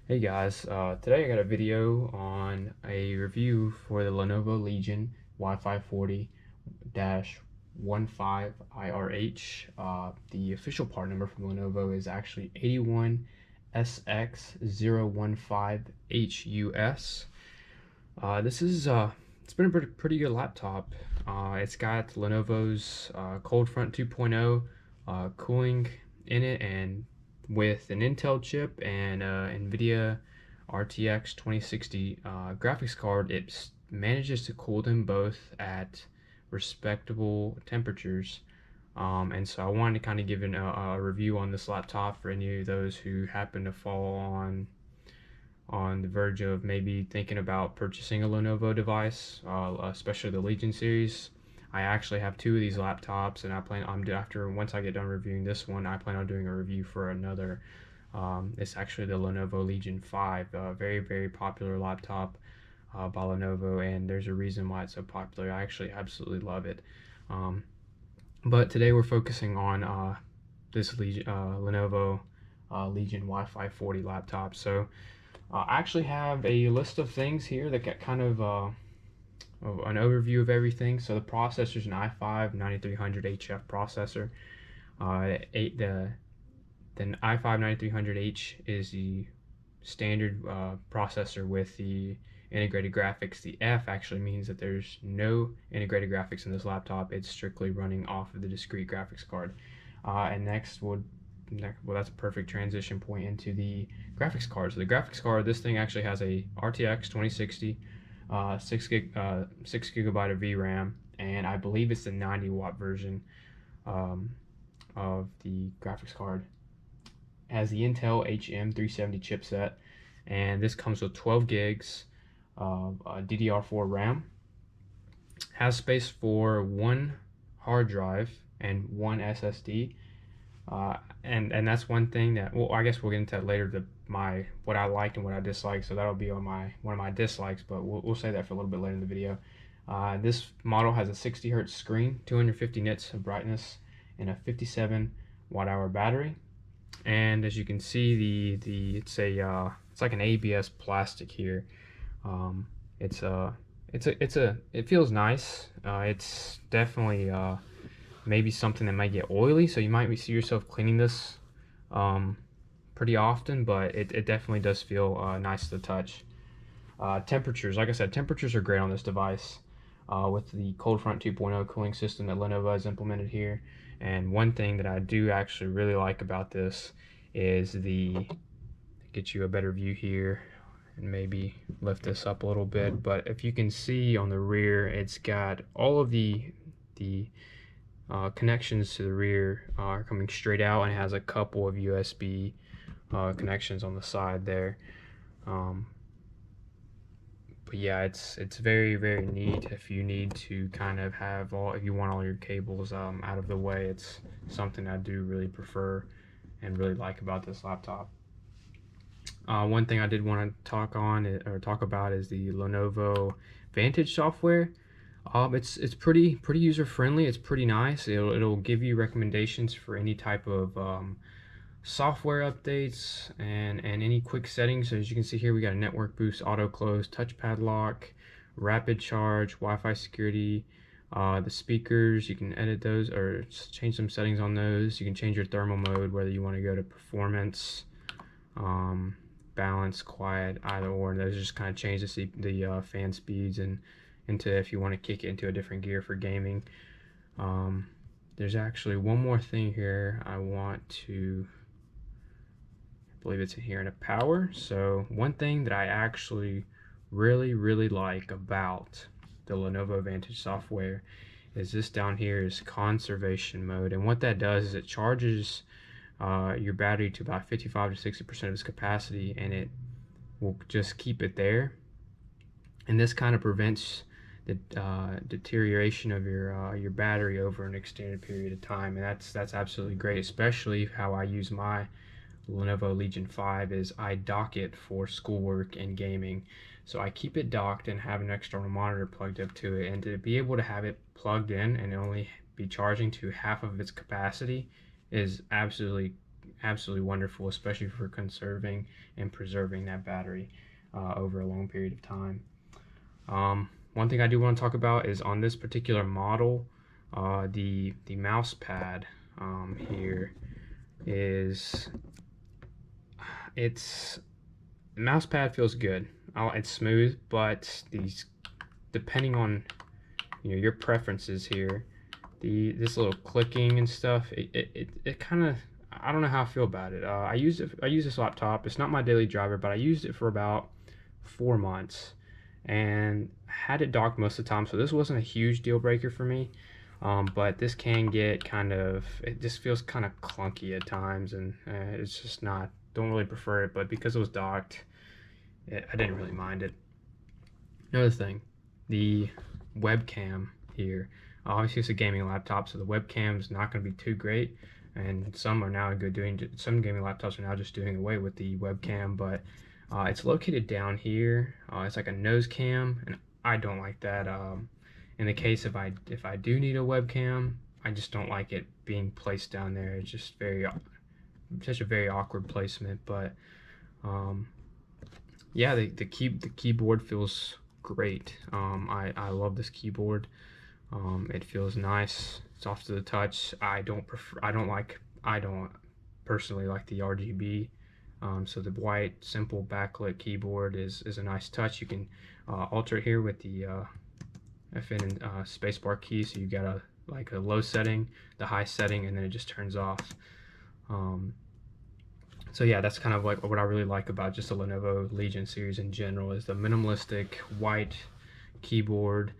Hey guys, today I got a video on a review for the Lenovo Legion Y540-15IRH. The official part number from Lenovo is actually 81SX015HUS. It's been a pretty good laptop. It's got Lenovo's Cold Front 2.0 cooling in it, and with an Intel chip and Nvidia RTX 2060 graphics card, it manages to cool them both at respectable temperatures. And so I wanted to kind of give a review on this laptop for any of those who happen to fall on the verge of maybe thinking about purchasing a Lenovo device, especially the Legion series. I actually have two of these laptops, and once I get done reviewing this one, I plan on doing a review for another. It's actually the Lenovo Legion 5, a very popular laptop by Lenovo, and there's a reason why it's so popular. I actually absolutely love it. Um, but today we're focusing on this Lenovo Legion Y540 laptop. So I actually have a list of things here that get kind of an overview of everything. So the processor is an i5-9300HF processor. The i5-9300H is the standard processor with the integrated graphics. The F actually means that there's no integrated graphics in this laptop. It's strictly running off of the discrete graphics card. And well, that's a perfect transition point into the graphics card. So the graphics card, this thing actually has a RTX 2060, 6 gigabyte of VRAM, and I believe it's the 90-watt version of the graphics card. It has the Intel HM370 chipset, and this comes with 12 gigs of DDR4 RAM. Has space for one hard drive and one SSD. And that's one thing that, well, I guess we'll get into that later, what I liked and what I disliked. So that'll be on one of my dislikes, but we'll say that for a little bit later in the video. This model has a 60 hertz screen, 250 nits of brightness, and a 57 watt hour battery. And as you can see, it's like an ABS plastic here. It feels nice. It's definitely maybe something that might get oily, so you might see yourself cleaning this pretty often, but it definitely does feel nice to touch. Temperatures, like I said, temperatures are great on this device with the Cold Front 2.0 cooling system that Lenovo has implemented here. And one thing that I do actually really like about this is get you a better view here and maybe lift this up a little bit, but if you can see on the rear, it's got all of the connections to the rear are coming straight out, and it has a couple of USB connections on the side there. But yeah, it's very neat if you need to kind of if you want all your cables out of the way. It's something I do really prefer and really like about this laptop. One thing I did want to talk about is the Lenovo Vantage software. It's pretty user friendly. It's pretty nice. It'll give you recommendations for any type of software updates and any quick settings. So as you can see here, we got a network boost, auto close, touchpad lock, rapid charge, Wi-Fi security. The speakers, you can edit those or change some settings on those. You can change your thermal mode, whether you want to go to performance, balance, quiet, either or. And those just kind of change the fan speeds and into if you want to kick it into a different gear for gaming. There's actually one more thing here I believe it's in here in a power. So one thing that I actually really like about the Lenovo Vantage software is this down here is conservation mode, and what that does is it charges your battery to about 55 to 60% of its capacity, and it will just keep it there. And this kind of prevents the deterioration of your battery over an extended period of time, and that's absolutely great. Especially how I use my Lenovo Legion 5 is I dock it for schoolwork and gaming. So I keep it docked and have an external monitor plugged up to it, and to be able to have it plugged in and only be charging to half of its capacity is absolutely absolutely wonderful, especially for conserving and preserving that battery over a long period of time. One thing I do want to talk about is on this particular model, the mouse pad here is the mouse pad feels good. It's smooth, but these, depending on your preferences here, this little clicking and stuff, it kind of, I don't know how I feel about it. I use this laptop. It's not my daily driver, but I used it for about 4 months and had it docked most of the time, so this wasn't a huge deal breaker for me. But this can get it just feels kind of clunky at times, and it's just not, don't really prefer it, but because it was docked, I didn't really mind it. Another thing, the webcam here. Obviously, it's a gaming laptop, so the webcam is not going to be too great, and some gaming laptops are now just doing away with the webcam, but it's located down here. It's like a nose cam, and I don't like that. In the case if I do need a webcam, I just don't like it being placed down there. It's just such a very awkward placement. But yeah, the keyboard feels great. I love this keyboard. It feels nice, soft to the touch. I don't personally like the RGB. So the white simple backlit keyboard is a nice touch. You can alter it here with the FN and spacebar key. So you got a low setting, the high setting, and then it just turns off. So yeah, that's kind of like what I really like about just the Lenovo Legion series in general, is the minimalistic white keyboard,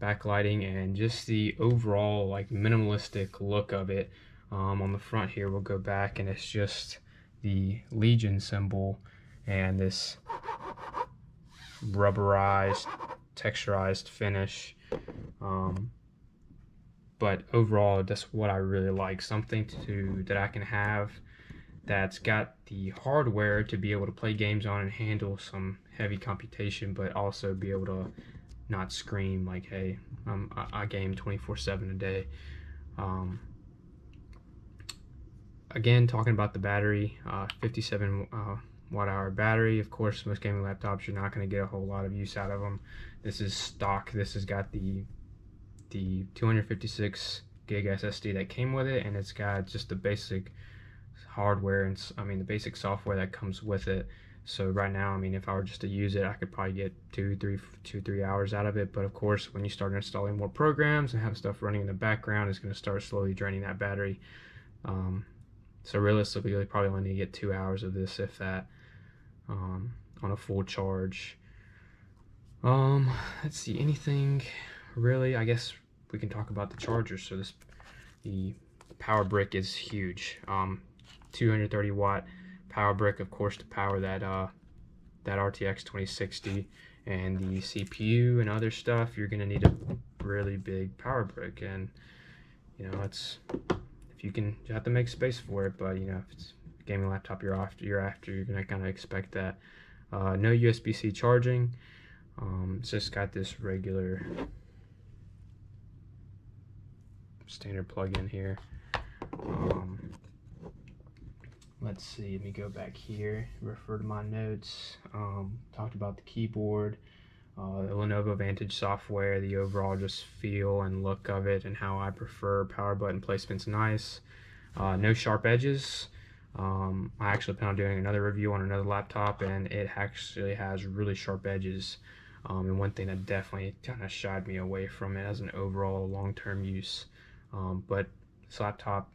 backlighting, and just the overall like minimalistic look of it. On the front here, we'll go back, and it's just the Legion symbol and this rubberized, texturized finish. But overall, that's what I really like. Something that I can have that's got the hardware to be able to play games on and handle some heavy computation, but also be able to not scream like, hey, I game 24/7 a day. Again, talking about the battery, 57 watt hour battery. Of course, most gaming laptops, you're not going to get a whole lot of use out of them. This is stock. This has got the 256 gig SSD that came with it, and it's got just the basic hardware and the basic software that comes with it. So right now, if I were just to use it, I could probably get 2-3 hours out of it. But of course, when you start installing more programs and have stuff running in the background, it's going to start slowly draining that battery. So realistically, you probably only need to get 2 hours of this, if that, on a full charge. Let's see, anything really. I guess we can talk about the charger. So the power brick is huge. 230 watt power brick, of course, to power that RTX 2060, and the CPU and other stuff. You're gonna need a really big power brick, and it's, you have to make space for it, but if it's a gaming laptop you're gonna kind of expect that. No USB-C charging. It's just got this regular standard plug-in here. Let's see, let me go back here, refer to my notes. Talked about the keyboard, the Lenovo Vantage software, the overall just feel and look of it, and how I prefer power button placement's nice. No sharp edges. I actually plan on doing another review on another laptop, and it actually has really sharp edges. And one thing that definitely kind of shied me away from it as an overall long-term use. But this laptop,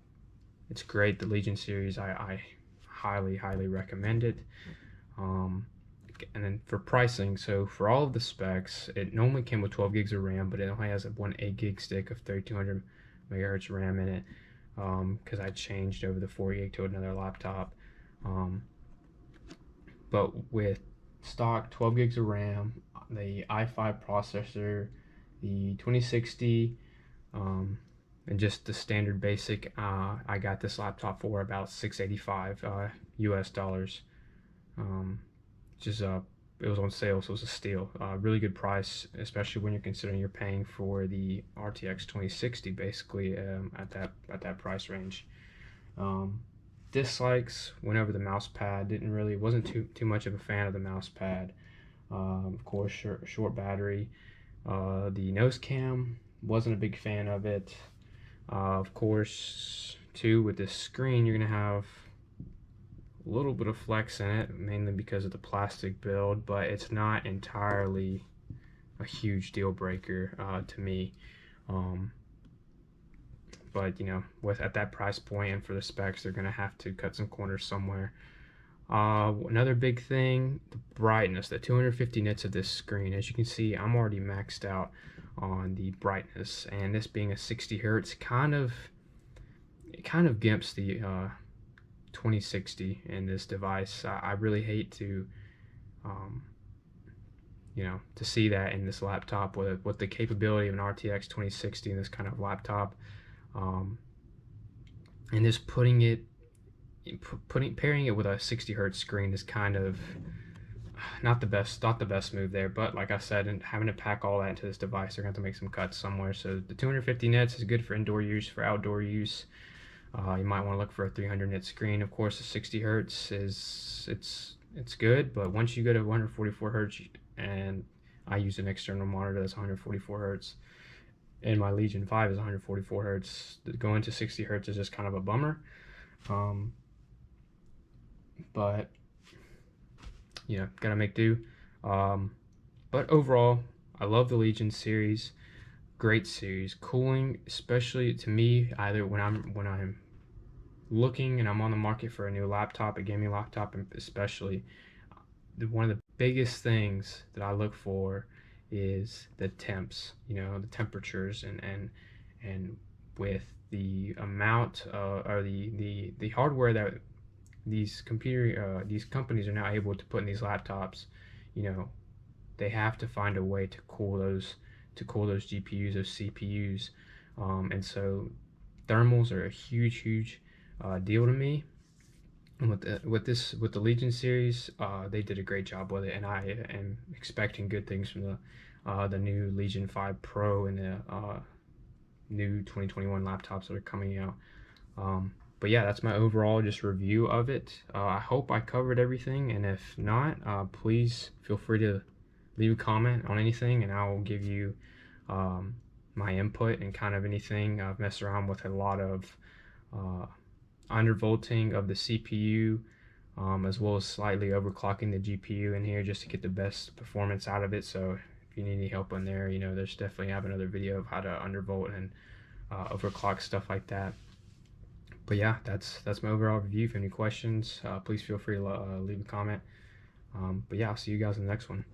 it's great. The Legion series, I highly recommend it. And then for pricing, so for all of the specs, it normally came with 12 gigs of RAM, but it only has one 8 gig stick of 3200 megahertz RAM in it, because I changed over the 4 gig to another laptop. But with stock 12 gigs of RAM, the i5 processor, the 2060, and just the standard basic, I got this laptop for about $685 US dollars. It was on sale, so it was a steal. Really good price, especially when you're considering you're paying for the RTX 2060 basically, at that price range. dislikes went over the mouse pad. Wasn't too much of a fan of the mouse pad. Of course, short battery. The nose cam, wasn't a big fan of it. Of course, too, with this screen, you're gonna have a little bit of flex in it, mainly because of the plastic build, but it's not entirely a huge deal breaker to me. But you know, at that price point and for the specs, they're gonna have to cut some corners somewhere. Another big thing, the brightness, the 250 nits of this screen. As you can see, I'm already maxed out on the brightness, and this being a 60 hertz kind of gimps the 2060 in this device. I really hate to you know, to see that in this laptop with the capability of an RTX 2060 in this kind of laptop, and just pairing it with a 60 hertz screen is kind of not the best move there. But like I said, and having to pack all that into this device, they're going to have to make some cuts somewhere. So the 250 nits is good for indoor use. For outdoor use, you might want to look for a 300 nit screen. Of course, the 60 hertz it's good, but once you go to 144 hertz, and I use an external monitor that's 144 hertz, and my Legion 5 is 144 hertz. Going to 60 hertz is just kind of a bummer. But yeah, gotta make do. But overall, I love the Legion series. Great series. Cooling, especially to me, either when I'm looking and I'm on the market for a new laptop, a gaming laptop, and especially one of the biggest things that I look for is the temps, you know, the temperatures, and with the amount or the hardware that these companies are now able to put in these laptops, you know, they have to find a way to cool those GPUs, those CPUs, and so thermals are a huge deal to me. And with the Legion series, they did a great job with it, and I am expecting good things from the new Legion 5 Pro and the new 2021 laptops that are coming out. But yeah, that's my overall just review of it. I hope I covered everything, and if not, please feel free to leave a comment on anything, and I will give you my input and kind of anything. I've messed around with a lot of undervolting of the CPU, as well as slightly overclocking the GPU in here just to get the best performance out of it. So if you need any help on there, you know, there's definitely have another video of how to undervolt and overclock stuff like that. But yeah, that's my overall review. If you have any questions, please feel free to leave a comment. But yeah, I'll see you guys in the next one.